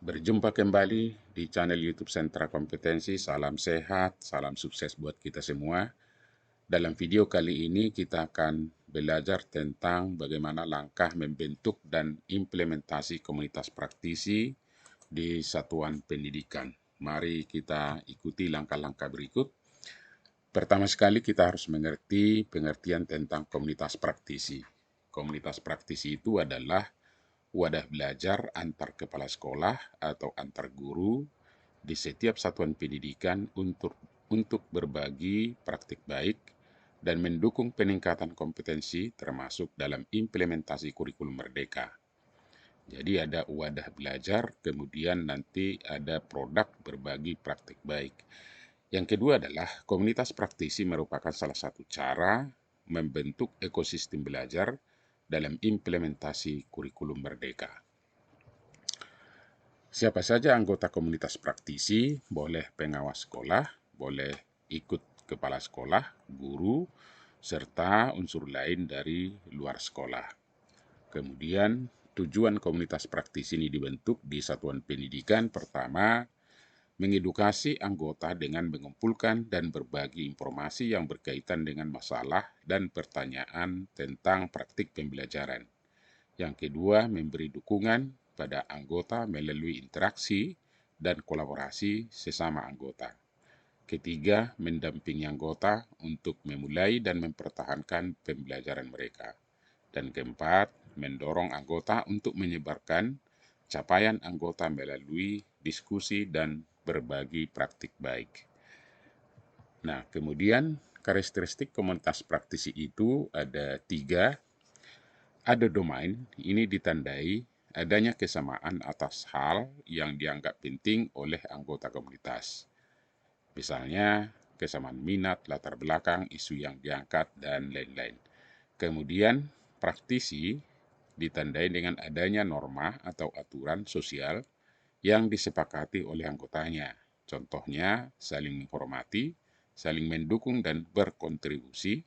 Berjumpa kembali di channel YouTube Sentra Kompetensi. Salam sehat, salam sukses buat kita semua. Dalam video kali ini kita akan belajar tentang bagaimana langkah membentuk dan implementasi komunitas praktisi di satuan pendidikan. Mari kita ikuti langkah-langkah berikut. Pertama sekali kita harus mengerti pengertian tentang komunitas praktisi. Komunitas praktisi itu adalah wadah belajar antar kepala sekolah atau antar guru di setiap satuan pendidikan untuk berbagi praktik baik dan mendukung peningkatan kompetensi termasuk dalam implementasi kurikulum merdeka. Jadi ada wadah belajar, kemudian nanti ada produk berbagi praktik baik. Yang kedua adalah komunitas praktisi merupakan salah satu cara membentuk ekosistem belajar dalam implementasi kurikulum merdeka. Siapa saja anggota komunitas praktisi, boleh pengawas sekolah, boleh ikut kepala sekolah, guru, serta unsur lain dari luar sekolah. Kemudian, tujuan komunitas praktisi ini dibentuk di satuan pendidikan. Pertama, mengedukasi anggota dengan mengumpulkan dan berbagi informasi yang berkaitan dengan masalah dan pertanyaan tentang praktik pembelajaran. Yang kedua, memberi dukungan pada anggota melalui interaksi dan kolaborasi sesama anggota. Ketiga, mendampingi anggota untuk memulai dan mempertahankan pembelajaran mereka. Dan keempat, mendorong anggota untuk menyebarkan capaian anggota melalui diskusi dan berbagi praktik baik. Nah, kemudian karakteristik komunitas praktisi itu ada 3. Ada domain, ini ditandai adanya kesamaan atas hal yang dianggap penting oleh anggota komunitas. Misalnya, kesamaan minat, latar belakang, isu yang diangkat, dan lain-lain. Kemudian, praktisi ditandai dengan adanya norma atau aturan sosial yang disepakati oleh anggotanya. Contohnya, saling menghormati, saling mendukung, dan berkontribusi,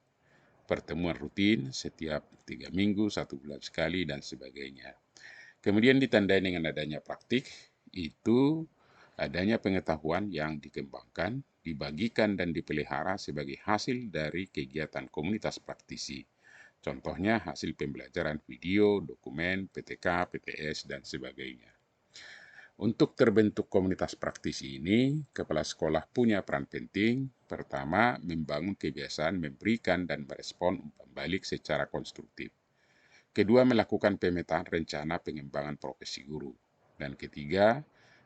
pertemuan rutin setiap 3 minggu, 1 bulan sekali, dan sebagainya. Kemudian ditandai dengan adanya praktik, itu adanya pengetahuan yang dikembangkan, dibagikan, dan dipelihara sebagai hasil dari kegiatan komunitas praktisi. Contohnya hasil pembelajaran video, dokumen, PTK, PTS, dan sebagainya. Untuk terbentuk komunitas praktisi ini, kepala sekolah punya peran penting. Pertama, membangun kebiasaan memberikan dan merespon umpan balik secara konstruktif. Kedua, melakukan pemetaan rencana pengembangan profesi guru. Dan ketiga,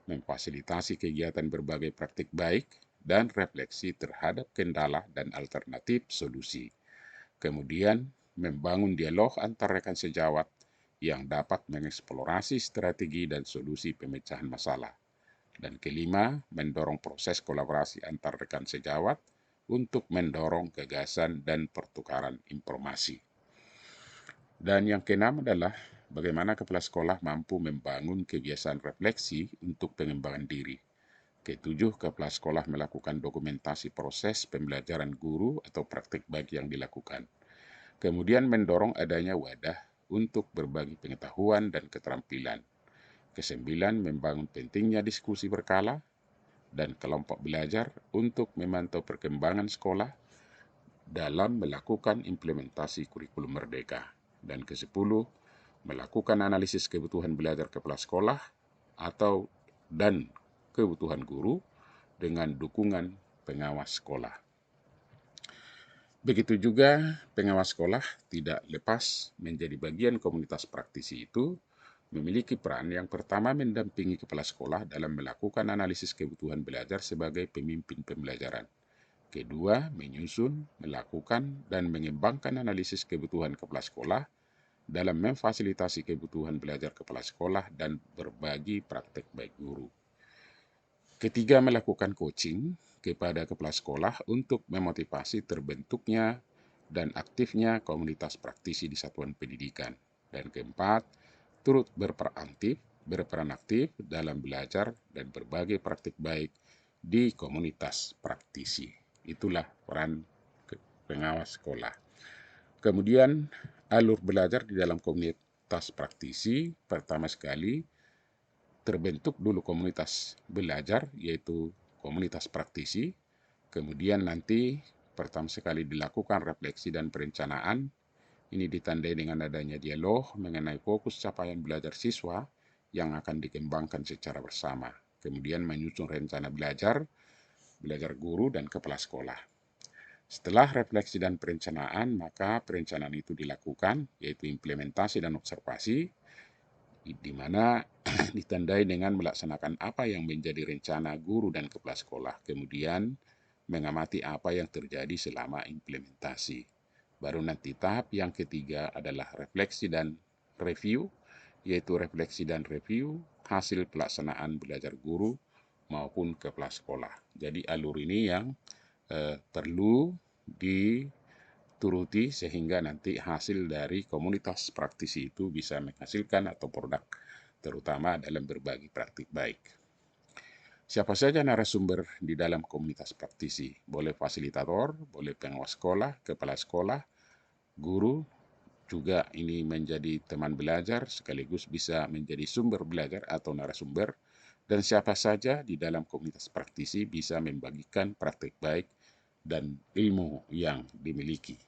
memfasilitasi kegiatan berbagai praktik baik dan refleksi terhadap kendala dan alternatif solusi. Kemudian, membangun dialog antar rekan sejawat yang dapat mengeksplorasi strategi dan solusi pemecahan masalah. Dan kelima, mendorong proses kolaborasi antar rekan sejawat untuk mendorong gagasan dan pertukaran informasi. Dan yang keenam adalah bagaimana kepala sekolah mampu membangun kebiasaan refleksi untuk pengembangan diri. Ketujuh, kepala sekolah melakukan dokumentasi proses pembelajaran guru atau praktik baik yang dilakukan. Kemudian mendorong adanya wadah untuk berbagi pengetahuan dan keterampilan. Kesembilan, membangun pentingnya diskusi berkala dan kelompok belajar untuk memantau perkembangan sekolah dalam melakukan implementasi kurikulum merdeka. Dan ke-10, melakukan analisis kebutuhan belajar kepala sekolah dan kebutuhan guru dengan dukungan pengawas sekolah. Begitu juga pengawas sekolah tidak lepas menjadi bagian komunitas praktisi itu, memiliki peran yang pertama mendampingi kepala sekolah dalam melakukan analisis kebutuhan belajar sebagai pemimpin pembelajaran. Kedua, menyusun, melakukan, dan mengembangkan analisis kebutuhan kepala sekolah dalam memfasilitasi kebutuhan belajar kepala sekolah dan berbagi praktek baik guru. Ketiga, melakukan coaching kepada kepala sekolah untuk memotivasi terbentuknya dan aktifnya komunitas praktisi di satuan pendidikan. Dan keempat, turut berperan aktif dalam belajar dan berbagai praktik baik di komunitas praktisi. Itulah peran pengawas sekolah. Kemudian, alur belajar di dalam komunitas praktisi, pertama sekali, terbentuk dulu komunitas belajar, yaitu komunitas praktisi. Kemudian nanti pertama sekali dilakukan refleksi dan perencanaan. Ini ditandai dengan adanya dialog mengenai fokus capaian belajar siswa yang akan dikembangkan secara bersama. Kemudian menyusun rencana belajar guru dan kepala sekolah. Setelah refleksi dan perencanaan, maka perencanaan itu dilakukan, yaitu implementasi dan observasi, di mana ditandai dengan melaksanakan apa yang menjadi rencana guru dan kepala sekolah, kemudian mengamati apa yang terjadi selama implementasi. Baru nanti tahap yang ketiga adalah refleksi dan review, yaitu refleksi dan review hasil pelaksanaan belajar guru maupun kepala sekolah. Jadi alur ini yang perlu dituruti sehingga nanti hasil dari komunitas praktisi itu bisa menghasilkan atau produk, terutama dalam berbagi praktik baik. Siapa saja narasumber di dalam komunitas praktisi? Boleh fasilitator, boleh pengawas sekolah, kepala sekolah, guru, juga ini menjadi teman belajar sekaligus bisa menjadi sumber belajar atau narasumber, dan siapa saja di dalam komunitas praktisi bisa membagikan praktik baik dan ilmu yang dimiliki.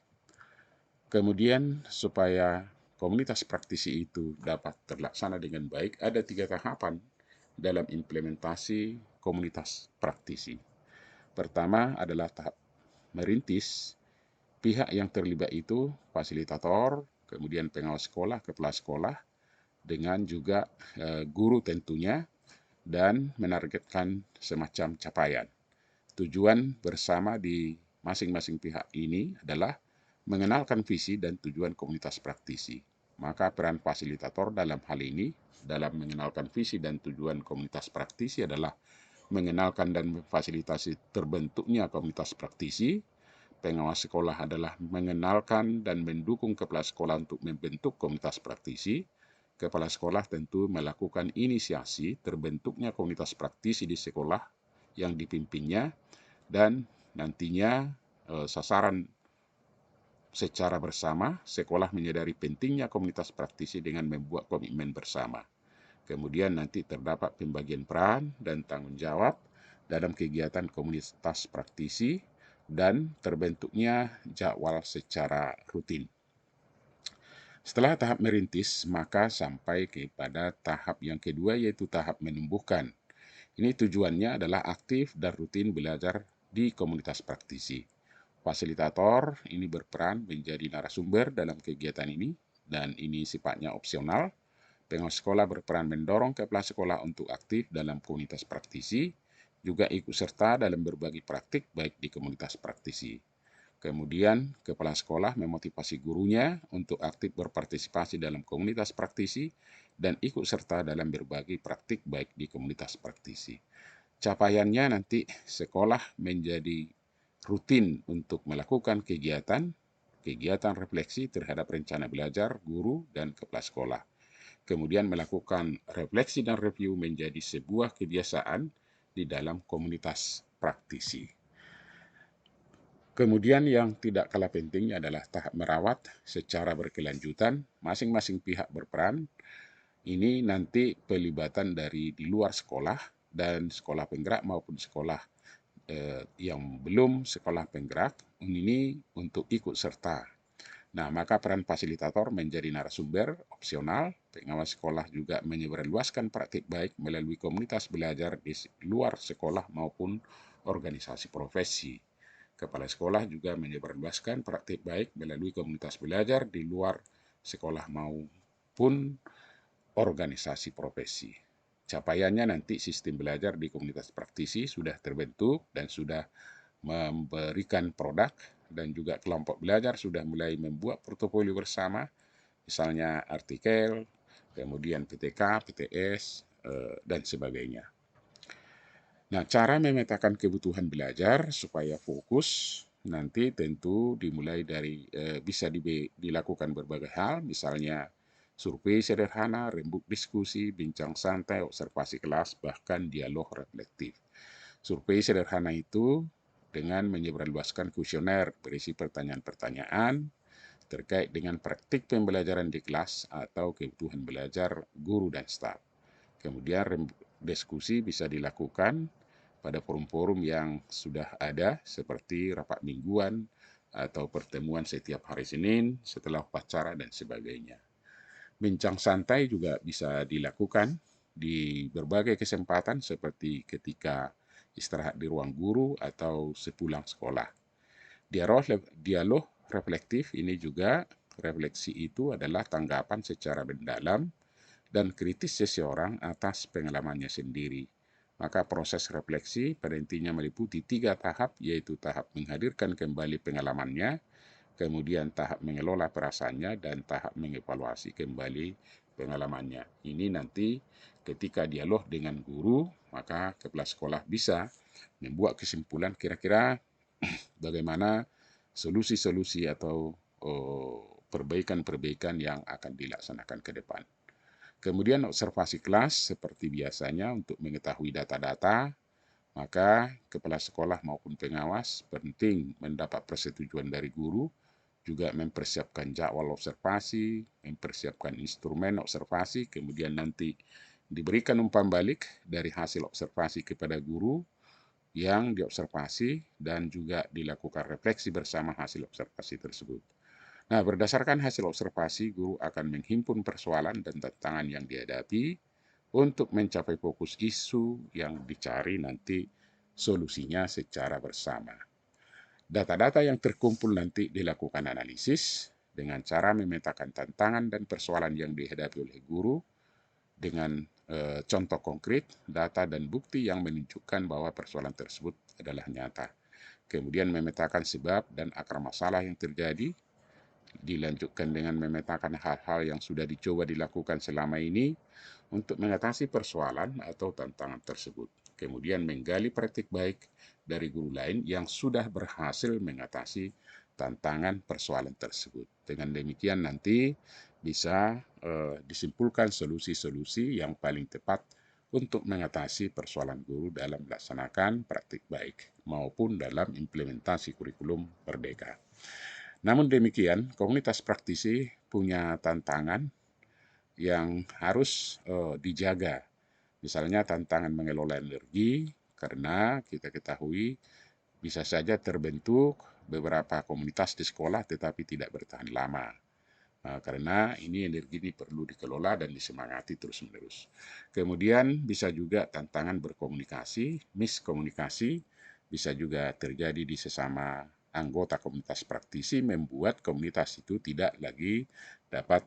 Kemudian supaya komunitas praktisi itu dapat terlaksana dengan baik, ada 3 tahapan dalam implementasi komunitas praktisi. Pertama adalah tahap merintis. Pihak yang terlibat itu fasilitator, kemudian pengawas sekolah, kepala sekolah, dengan juga guru tentunya, dan menargetkan semacam capaian. Tujuan bersama di masing-masing pihak ini adalah mengenalkan visi dan tujuan komunitas praktisi. Maka peran fasilitator dalam hal ini, dalam mengenalkan visi dan tujuan komunitas praktisi adalah mengenalkan dan memfasilitasi terbentuknya komunitas praktisi. Pengawas sekolah adalah mengenalkan dan mendukung kepala sekolah untuk membentuk komunitas praktisi. Kepala sekolah tentu melakukan inisiasi terbentuknya komunitas praktisi di sekolah yang dipimpinnya, dan nantinya sasaran secara bersama, sekolah menyadari pentingnya komunitas praktisi dengan membuat komitmen bersama. Kemudian nanti terdapat pembagian peran dan tanggung jawab dalam kegiatan komunitas praktisi dan terbentuknya jadwal secara rutin. Setelah tahap merintis, maka sampai kepada tahap yang kedua, yaitu tahap menumbuhkan. Ini tujuannya adalah aktif dan rutin belajar di komunitas praktisi. Fasilitator ini berperan menjadi narasumber dalam kegiatan ini, dan ini sifatnya opsional. Pengawas sekolah berperan mendorong kepala sekolah untuk aktif dalam komunitas praktisi, juga ikut serta dalam berbagi praktik baik di komunitas praktisi. Kemudian, kepala sekolah memotivasi gurunya untuk aktif berpartisipasi dalam komunitas praktisi dan ikut serta dalam berbagi praktik baik di komunitas praktisi. Capaiannya nanti sekolah menjadi rutin untuk melakukan kegiatan refleksi terhadap rencana belajar guru dan kepala sekolah. Kemudian melakukan refleksi dan review menjadi sebuah kebiasaan di dalam komunitas praktisi. Kemudian yang tidak kalah pentingnya adalah tahap merawat secara berkelanjutan. Masing-masing pihak berperan. Ini nanti pelibatan dari di luar sekolah dan sekolah penggerak maupun sekolah yang belum sekolah penggerak ini untuk ikut serta. Nah, maka peran fasilitator menjadi narasumber opsional. Pengawas sekolah juga menyebarluaskan praktik baik melalui komunitas belajar di luar sekolah maupun organisasi profesi. Kepala sekolah juga menyebarluaskan praktik baik melalui komunitas belajar di luar sekolah maupun organisasi profesi. Capaiannya nanti sistem belajar di komunitas praktisi sudah terbentuk dan sudah memberikan produk, dan juga kelompok belajar sudah mulai membuat portofolio bersama, misalnya artikel, kemudian PTK, PTS, dan sebagainya. Nah, cara memetakan kebutuhan belajar supaya fokus nanti tentu dimulai dari bisa dilakukan berbagai hal, misalnya survei sederhana, rembuk diskusi, bincang santai, observasi kelas, bahkan dialog reflektif. Survei sederhana itu dengan menyebarluaskan kuesioner berisi pertanyaan-pertanyaan terkait dengan praktik pembelajaran di kelas atau kebutuhan belajar guru dan staf. Kemudian diskusi bisa dilakukan pada forum-forum yang sudah ada seperti rapat mingguan atau pertemuan setiap hari Senin setelah upacara dan sebagainya. Bincang santai juga bisa dilakukan di berbagai kesempatan seperti ketika istirahat di ruang guru atau sepulang sekolah. Dialog reflektif ini juga, refleksi itu adalah tanggapan secara mendalam dan kritis seseorang atas pengalamannya sendiri. Maka proses refleksi pada intinya meliputi 3 tahap, yaitu tahap menghadirkan kembali pengalamannya, kemudian tahap mengelola perasaannya, dan tahap mengevaluasi kembali pengalamannya. Ini nanti ketika dialog dengan guru, maka kepala sekolah bisa membuat kesimpulan kira-kira bagaimana solusi-solusi atau perbaikan-perbaikan yang akan dilaksanakan ke depan. Kemudian observasi kelas seperti biasanya untuk mengetahui data-data, maka kepala sekolah maupun pengawas penting mendapat persetujuan dari guru, juga mempersiapkan jadwal observasi, mempersiapkan instrumen observasi, kemudian nanti diberikan umpan balik dari hasil observasi kepada guru yang diobservasi dan juga dilakukan refleksi bersama hasil observasi tersebut. Nah, berdasarkan hasil observasi, guru akan menghimpun persoalan dan tantangan yang dihadapi untuk mencapai fokus isu yang dicari nanti solusinya secara bersama. Data-data yang terkumpul nanti dilakukan analisis dengan cara memetakan tantangan dan persoalan yang dihadapi oleh guru dengan contoh konkret, data dan bukti yang menunjukkan bahwa persoalan tersebut adalah nyata. Kemudian memetakan sebab dan akar masalah yang terjadi, dilanjutkan dengan memetakan hal-hal yang sudah dicoba dilakukan selama ini untuk mengatasi persoalan atau tantangan tersebut. Kemudian menggali praktik baik dari guru lain yang sudah berhasil mengatasi tantangan persoalan tersebut. Dengan demikian nanti bisa disimpulkan solusi-solusi yang paling tepat untuk mengatasi persoalan guru dalam melaksanakan praktik baik maupun dalam implementasi kurikulum Merdeka. Namun demikian, komunitas praktisi punya tantangan yang harus dijaga. Misalnya tantangan mengelola energi, karena kita ketahui bisa saja terbentuk beberapa komunitas di sekolah tetapi tidak bertahan lama. Karena ini energi ini perlu dikelola dan disemangati terus-menerus. Kemudian bisa juga tantangan berkomunikasi, miskomunikasi, bisa juga terjadi di sesama anggota komunitas praktisi, membuat komunitas itu tidak lagi dapat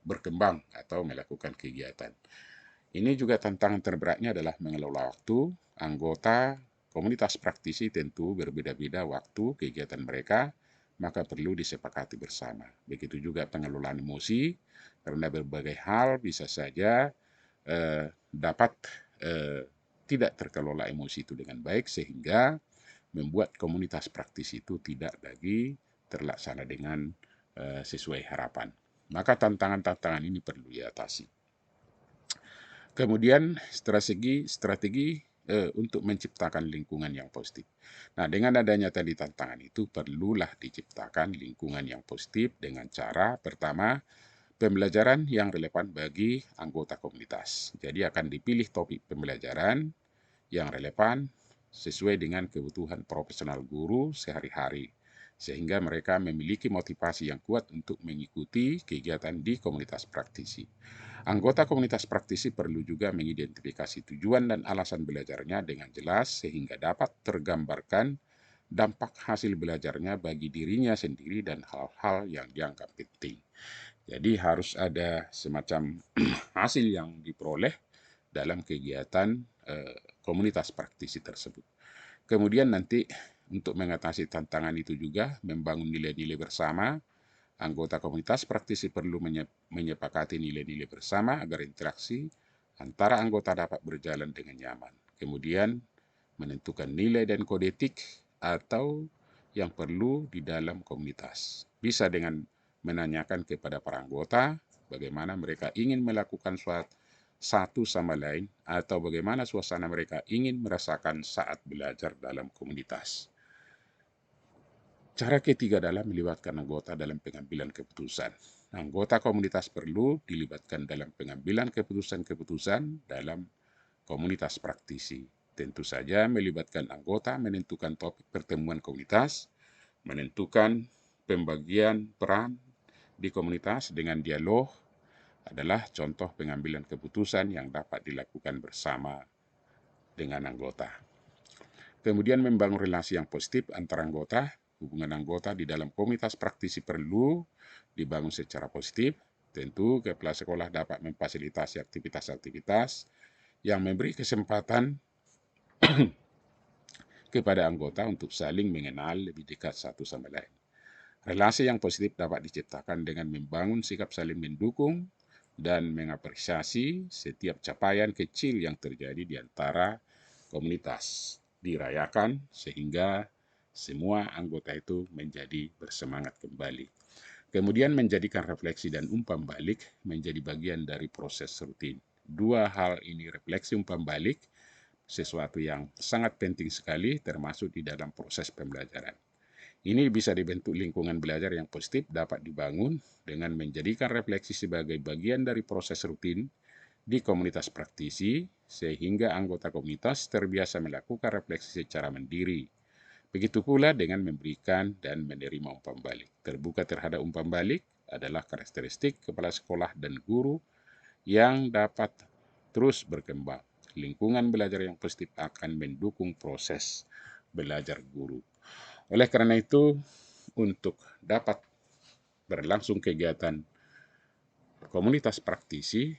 berkembang atau melakukan kegiatan. Ini juga tantangan terberatnya adalah mengelola waktu. Anggota komunitas praktisi tentu berbeda-beda waktu kegiatan mereka, maka perlu disepakati bersama. Begitu juga pengelolaan emosi, karena berbagai hal bisa saja dapat tidak terkelola emosi itu dengan baik, sehingga membuat komunitas praktisi itu tidak lagi terlaksana dengan sesuai harapan. Maka tantangan-tantangan ini perlu diatasi. Kemudian strategi untuk menciptakan lingkungan yang positif. Nah, dengan adanya tadi tantangan itu, perlulah diciptakan lingkungan yang positif dengan cara pertama, pembelajaran yang relevan bagi anggota komunitas. Jadi akan dipilih topik pembelajaran yang relevan sesuai dengan kebutuhan profesional guru sehari-hari, sehingga mereka memiliki motivasi yang kuat untuk mengikuti kegiatan di komunitas praktisi. Anggota komunitas praktisi perlu juga mengidentifikasi tujuan dan alasan belajarnya dengan jelas sehingga dapat tergambarkan dampak hasil belajarnya bagi dirinya sendiri dan hal-hal yang dianggap penting. Jadi harus ada semacam hasil yang diperoleh dalam kegiatan komunitas praktisi tersebut. Kemudian nanti untuk mengatasi tantangan itu juga membangun nilai-nilai bersama. Anggota komunitas praktisi perlu menyepakati nilai-nilai bersama agar interaksi antara anggota dapat berjalan dengan nyaman. Kemudian menentukan nilai dan kode etik atau yang perlu di dalam komunitas. Bisa dengan menanyakan kepada para anggota bagaimana mereka ingin melakukan satu sama lain atau bagaimana suasana mereka ingin merasakan saat belajar dalam komunitas. Cara ketiga adalah melibatkan anggota dalam pengambilan keputusan. Anggota komunitas perlu dilibatkan dalam pengambilan keputusan-keputusan dalam komunitas praktisi. Tentu saja melibatkan anggota menentukan topik pertemuan komunitas, menentukan pembagian peran di komunitas dengan dialog adalah contoh pengambilan keputusan yang dapat dilakukan bersama dengan anggota. Kemudian membangun relasi yang positif antara anggota. Hubungan anggota di dalam komunitas praktisi perlu dibangun secara positif. Tentu kepala sekolah dapat memfasilitasi aktivitas-aktivitas yang memberi kesempatan kepada anggota untuk saling mengenal lebih dekat satu sama lain. Relasi yang positif dapat diciptakan dengan membangun sikap saling mendukung dan mengapresiasi setiap capaian kecil yang terjadi di antara komunitas. Dirayakan sehingga semua anggota itu menjadi bersemangat kembali. Kemudian menjadikan refleksi dan umpan balik menjadi bagian dari proses rutin. Dua hal ini, refleksi umpan balik, sesuatu yang sangat penting sekali termasuk di dalam proses pembelajaran. Ini bisa dibentuk lingkungan belajar yang positif dapat dibangun dengan menjadikan refleksi sebagai bagian dari proses rutin di komunitas praktisi, sehingga anggota komunitas terbiasa melakukan refleksi secara mandiri. Begitu pula dengan memberikan dan menerima umpan balik. Terbuka terhadap umpan balik adalah karakteristik kepala sekolah dan guru yang dapat terus berkembang. Lingkungan belajar yang positif akan mendukung proses belajar guru. Oleh karena itu, untuk dapat berlangsung kegiatan komunitas praktisi,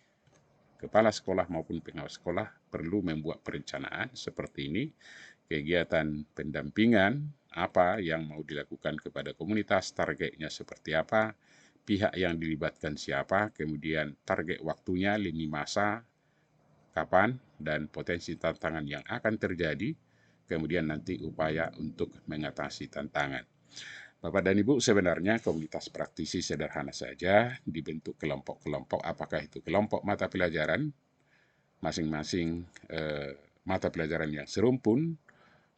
kepala sekolah maupun pengawas sekolah perlu membuat perencanaan seperti ini. Kegiatan pendampingan apa yang mau dilakukan kepada komunitas, targetnya seperti apa, pihak yang dilibatkan siapa, kemudian target waktunya, lini masa, kapan, dan potensi tantangan yang akan terjadi, kemudian nanti upaya untuk mengatasi tantangan. Bapak dan Ibu, sebenarnya komunitas praktisi sederhana saja, dibentuk kelompok-kelompok, apakah itu kelompok mata pelajaran, masing-masing mata pelajaran yang serumpun,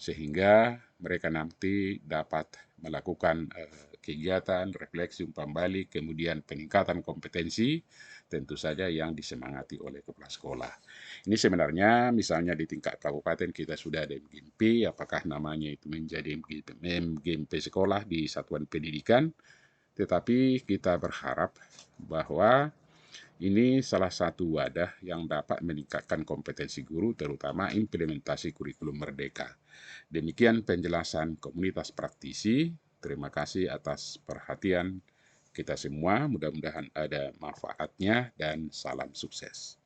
sehingga mereka nanti dapat melakukan kegiatan, refleksi, umpan balik, kemudian peningkatan kompetensi, tentu saja yang disemangati oleh kepala sekolah. Ini sebenarnya misalnya di tingkat kabupaten kita sudah ada MGMP, apakah namanya itu menjadi MGMP sekolah di satuan pendidikan, tetapi kita berharap bahwa ini salah satu wadah yang dapat meningkatkan kompetensi guru, terutama implementasi kurikulum merdeka. Demikian penjelasan komunitas praktisi. Terima kasih atas perhatian kita semua. Mudah-mudahan ada manfaatnya dan salam sukses.